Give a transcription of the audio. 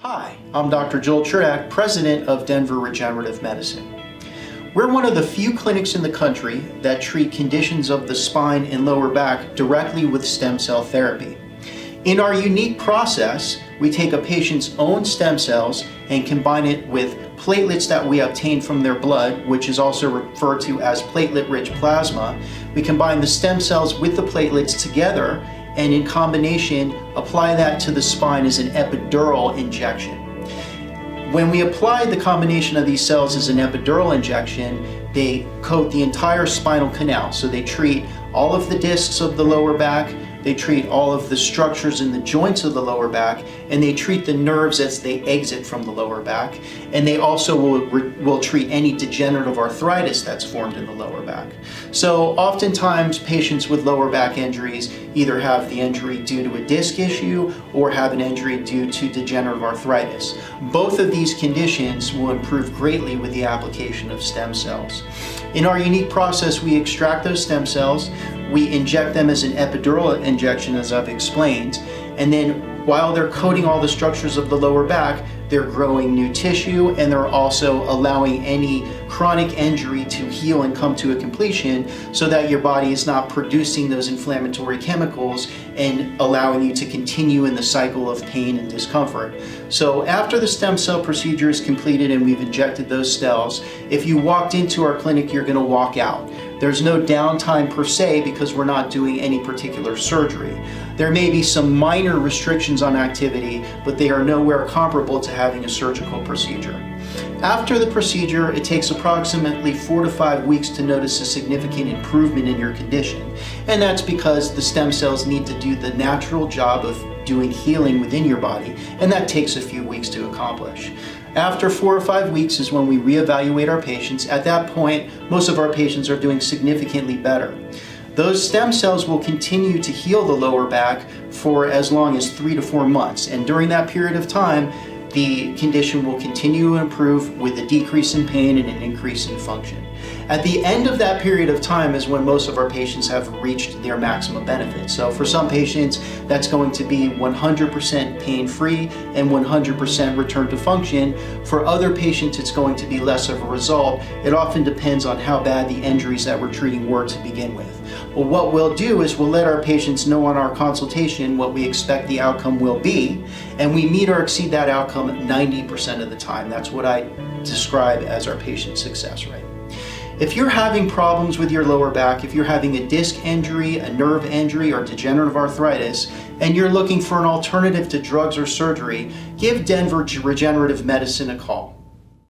Hi, I'm Dr. Joel Cherdack, President of Denver Regenerative Medicine. We're one of the few clinics in the country that treat conditions of the spine and lower back directly with stem cell therapy. In our unique process, we take a patient's own stem cells and combine it with platelets that we obtain from their blood, which is also referred to as platelet-rich plasma. We combine the stem cells with the platelets together and in combination apply that to the spine as an epidural injection. When we apply the combination of these cells as an epidural injection, they coat the entire spinal canal. So they treat all of the discs of the lower back, they treat all of the structures in the joints of the lower back, and they treat the nerves as they exit from the lower back. And they also will treat any degenerative arthritis that's formed in the lower back. So oftentimes patients with lower back injuries either have the injury due to a disc issue or have an injury due to degenerative arthritis. Both of these conditions will improve greatly with the application of stem cells. In our unique process, we extract those stem cells, we inject them as an epidural injection, as I've explained, and then while they're coating all the structures of the lower back, they're growing new tissue and they're also allowing any chronic injury to heal and come to a completion so that your body is not producing those inflammatory chemicals and allowing you to continue in the cycle of pain and discomfort. So after the stem cell procedure is completed and we've injected those cells, if you walked into our clinic, you're going to walk out. There's no downtime per se because we're not doing any particular surgery. There may be some minor restrictions on activity, but they are nowhere comparable to having a surgical procedure. After the procedure, it takes approximately 4 to 5 weeks to notice a significant improvement in your condition. And that's because the stem cells need to do the natural job of doing healing within your body, and that takes a few weeks to accomplish. After 4 or 5 weeks is when we reevaluate our patients. At that point, most of our patients are doing significantly better. Those stem cells will continue to heal the lower back for as long as 3 to 4 months, and during that period of time, the condition will continue to improve with a decrease in pain and an increase in function. At the end of that period of time is when most of our patients have reached their maximum benefit. So for some patients, that's going to be 100% pain-free and 100% return to function. For other patients, it's going to be less of a result. It often depends on how bad the injuries that we're treating were to begin with. Well, what we'll do is we'll let our patients know on our consultation what we expect the outcome will be, and we meet or exceed that outcome 90% of the time. That's what I describe as our patient success rate. If you're having problems with your lower back, if you're having a disc injury, a nerve injury, or degenerative arthritis, and you're looking for an alternative to drugs or surgery, give Denver Regenerative Medicine a call.